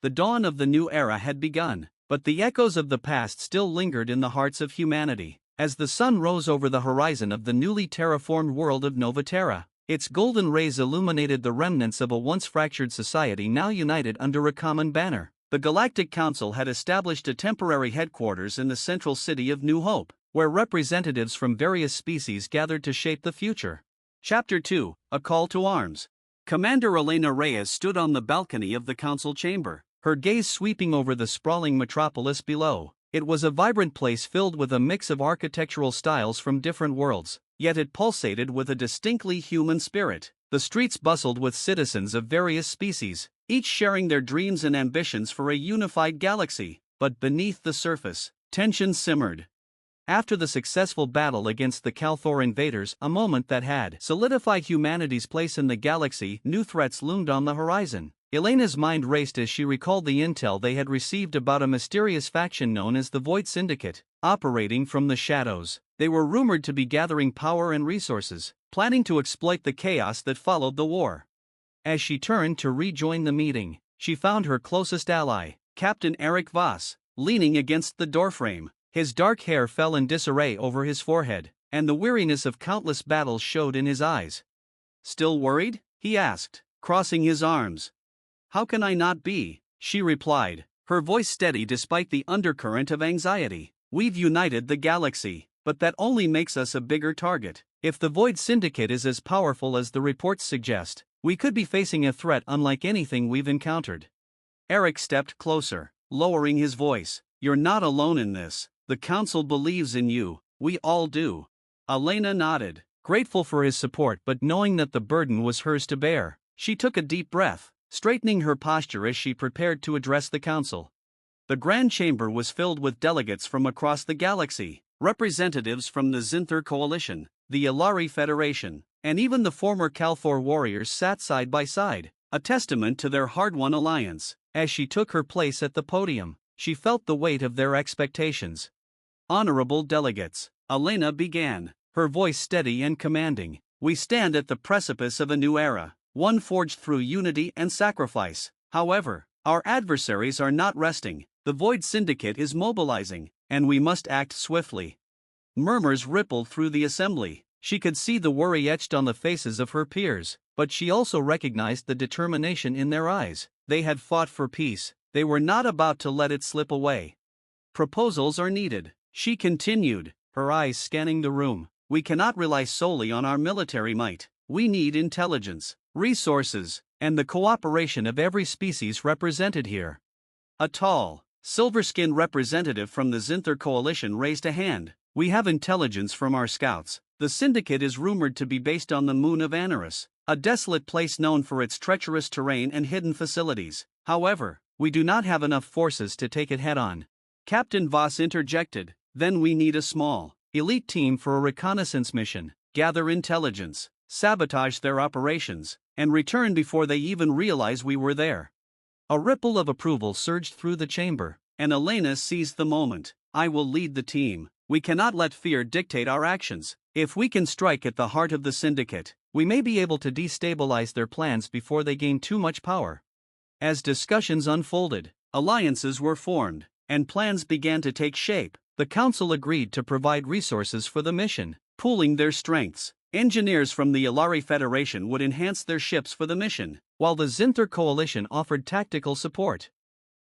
the dawn of the new era had begun, but the echoes of the past still lingered in the hearts of humanity. As the sun rose over the horizon of the newly terraformed world of Nova Terra, its golden rays illuminated the remnants of a once fractured society now united under a common banner. The Galactic Council had established a temporary headquarters in the central city of New Hope, where representatives from various species gathered to shape the future. Chapter 2: A Call to Arms. Commander Elena Reyes stood on the balcony of the council chamber, her gaze sweeping over the sprawling metropolis below. It was a vibrant place filled with a mix of architectural styles from different worlds, yet it pulsated with a distinctly human spirit. The streets bustled with citizens of various species, each sharing their dreams and ambitions for a unified galaxy. But beneath the surface, tension simmered. After the successful battle against the Kalthor invaders, a moment that had solidified humanity's place in the galaxy, new threats loomed on the horizon. Elena's mind raced as she recalled the intel they had received about a mysterious faction known as the Void Syndicate, operating from the shadows. They were rumored to be gathering power and resources, planning to exploit the chaos that followed the war. As she turned to rejoin the meeting, she found her closest ally, Captain Eric Voss, leaning against the doorframe. His dark hair fell in disarray over his forehead, and the weariness of countless battles showed in his eyes. "Still worried?" he asked, crossing his arms. "How can I not be?" she replied, her voice steady despite the undercurrent of anxiety. "We've united the galaxy, but that only makes us a bigger target. If the Void Syndicate is as powerful as the reports suggest, we could be facing a threat unlike anything we've encountered." Eric stepped closer, lowering his voice. "You're not alone in this. The Council believes in you, we all do." Elena nodded, grateful for his support but knowing that the burden was hers to bear. She took a deep breath, straightening her posture as she prepared to address the council. The Grand Chamber was filled with delegates from across the galaxy, representatives from the Zinthar Coalition, the Ilari Federation, and even the former Kalthor warriors sat side by side, a testament to their hard-won alliance. As she took her place at the podium, she felt the weight of their expectations. "Honorable delegates," Elena began, her voice steady and commanding, "we stand at the precipice of a new era, one forged through unity and sacrifice. However, our adversaries are not resting, the Void Syndicate is mobilizing, and we must act swiftly." Murmurs rippled through the assembly. She could see the worry etched on the faces of her peers, but she also recognized the determination in their eyes. They had fought for peace, they were not about to let it slip away. "Proposals are needed," she continued, her eyes scanning the room. "We cannot rely solely on our military might. We need intelligence, resources, and the cooperation of every species represented here." A tall, silver-skinned representative from the Zinthar Coalition raised a hand. "We have intelligence from our scouts. The Syndicate is rumored to be based on the moon of Anaris, a desolate place known for its treacherous terrain and hidden facilities. However, we do not have enough forces to take it head-on." Captain Voss interjected, "Then we need a small, elite team for a reconnaissance mission, gather intelligence, sabotage their operations, and return before they even realize we were there." A ripple of approval surged through the chamber, and Elena seized the moment. "I will lead the team. We cannot let fear dictate our actions. If we can strike at the heart of the Syndicate, we may be able to destabilize their plans before they gain too much power." As discussions unfolded, alliances were formed, and plans began to take shape. The Council agreed to provide resources for the mission, pooling their strengths. Engineers from the Ilari Federation would enhance their ships for the mission, while the Zinthar Coalition offered tactical support.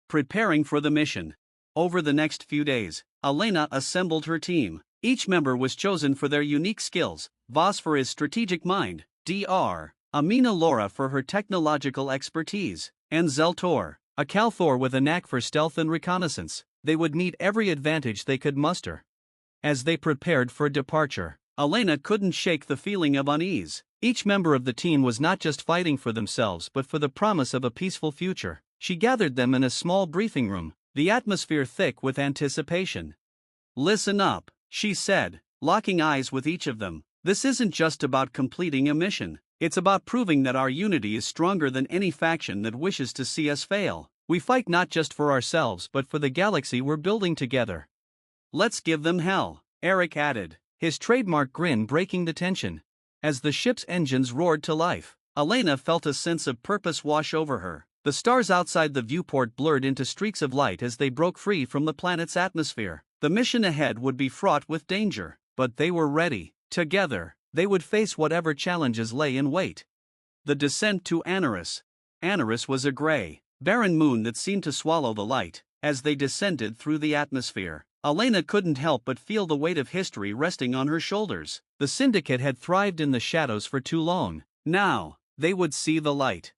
Preparing for the mission. Over the next few days, Elena assembled her team. Each member was chosen for their unique skills, Voss for his strategic mind, Dr. Amina Laura for her technological expertise, and Zeltor, a Kalthor with a knack for stealth and reconnaissance. They would need every advantage they could muster. As they prepared for departure, Elena couldn't shake the feeling of unease. Each member of the team was not just fighting for themselves but for the promise of a peaceful future. She gathered them in a small briefing room, the atmosphere thick with anticipation. "Listen up," she said, locking eyes with each of them. "This isn't just about completing a mission. It's about proving that our unity is stronger than any faction that wishes to see us fail. We fight not just for ourselves but for the galaxy we're building together." "Let's give them hell," Eric added, his trademark grin breaking the tension. As the ship's engines roared to life, Elena felt a sense of purpose wash over her. The stars outside the viewport blurred into streaks of light as they broke free from the planet's atmosphere. The mission ahead would be fraught with danger, but they were ready. Together, they would face whatever challenges lay in wait. The descent to Anaris. Anaris was a gray, barren moon that seemed to swallow the light. As they descended through the atmosphere, Elena couldn't help but feel the weight of history resting on her shoulders. The Syndicate had thrived in the shadows for too long. Now, they would see the light.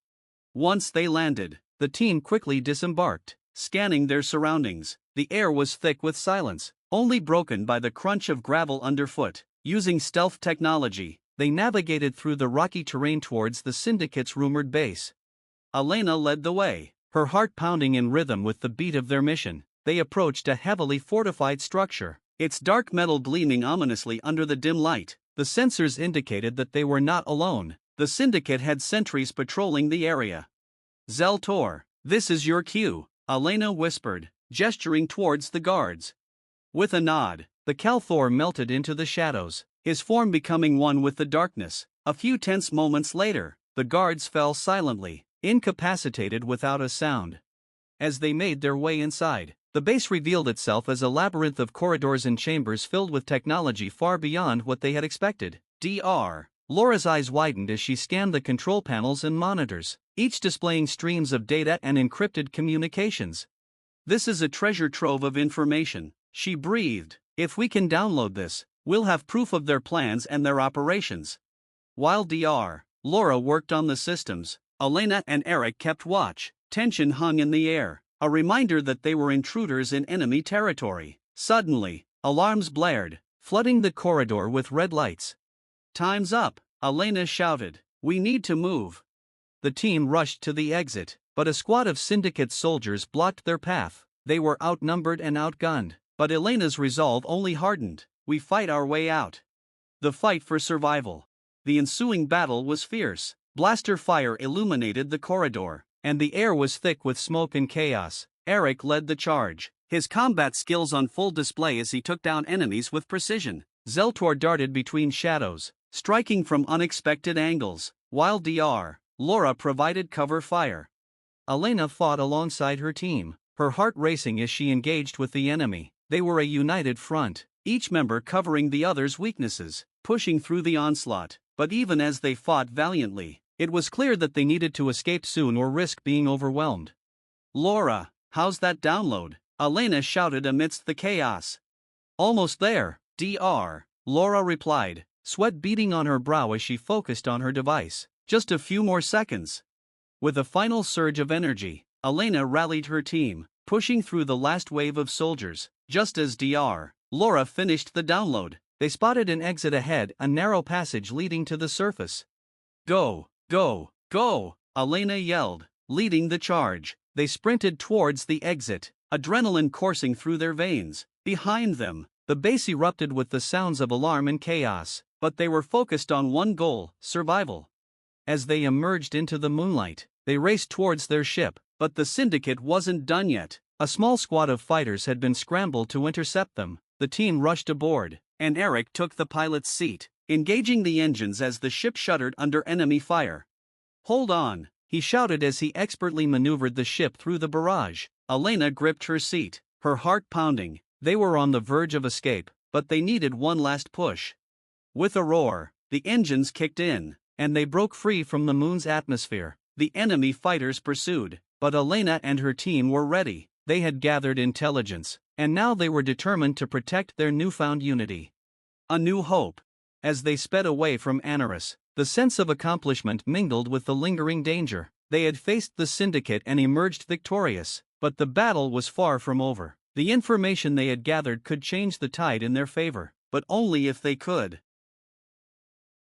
Once they landed, the team quickly disembarked, scanning their surroundings. The air was thick with silence, only broken by the crunch of gravel underfoot. Using stealth technology, they navigated through the rocky terrain towards the Syndicate's rumored base. Elena led the way, her heart pounding in rhythm with the beat of their mission. They approached a heavily fortified structure, its dark metal gleaming ominously under the dim light. The sensors indicated that they were not alone. The Syndicate had sentries patrolling the area. "Zeltor, this is your cue," Elena whispered, gesturing towards the guards. With a nod, the Kalthor melted into the shadows, his form becoming one with the darkness. A few tense moments later, the guards fell silently, incapacitated without a sound. As they made their way inside, the base revealed itself as a labyrinth of corridors and chambers filled with technology far beyond what they had expected. Laura's eyes widened as she scanned the control panels and monitors, each displaying streams of data and encrypted communications. "This is a treasure trove of information," she breathed. "If we can download this, we'll have proof of their plans and their operations." While Laura worked on the systems, Elena and Eric kept watch. Tension hung in the air, a reminder that they were intruders in enemy territory. Suddenly, alarms blared, flooding the corridor with red lights. "Time's up," Elena shouted. "We need to move." The team rushed to the exit, but a squad of Syndicate soldiers blocked their path. They were outnumbered and outgunned, but Elena's resolve only hardened. "We fight our way out." The fight for survival. The ensuing battle was fierce. Blaster fire illuminated the corridor, and the air was thick with smoke and chaos. Eric led the charge, his combat skills on full display as he took down enemies with precision. Zeltor darted between shadows, striking from unexpected angles, while Laura provided cover fire. Elena fought alongside her team, her heart racing as she engaged with the enemy. They were a united front, each member covering the other's weaknesses, pushing through the onslaught. But even as they fought valiantly, it was clear that they needed to escape soon or risk being overwhelmed. "Laura, how's that download?" Elena shouted amidst the chaos. "Almost there, Laura replied, sweat beading on her brow as she focused on her device. "Just a few more seconds." With a final surge of energy, Elena rallied her team, pushing through the last wave of soldiers. Just as Laura finished the download, they spotted an exit ahead, a narrow passage leading to the surface. "Go, go, go," Elena yelled, leading the charge. They sprinted towards the exit, adrenaline coursing through their veins. Behind them, the base erupted with the sounds of alarm and chaos, but they were focused on one goal: survival. As they emerged into the moonlight, they raced towards their ship, but the Syndicate wasn't done yet. A small squad of fighters had been scrambled to intercept them. The team rushed aboard, and Eric took the pilot's seat, engaging the engines as the ship shuddered under enemy fire. "Hold on," he shouted as he expertly maneuvered the ship through the barrage. Elena gripped her seat, her heart pounding. They were on the verge of escape, but they needed one last push. With a roar, the engines kicked in, and they broke free from the moon's atmosphere. The enemy fighters pursued, but Elena and her team were ready. They had gathered intelligence, and now they were determined to protect their newfound unity. A new hope. As they sped away from Anaris, the sense of accomplishment mingled with the lingering danger. They had faced the Syndicate and emerged victorious, but the battle was far from over. The information they had gathered could change the tide in their favor, but only if they could.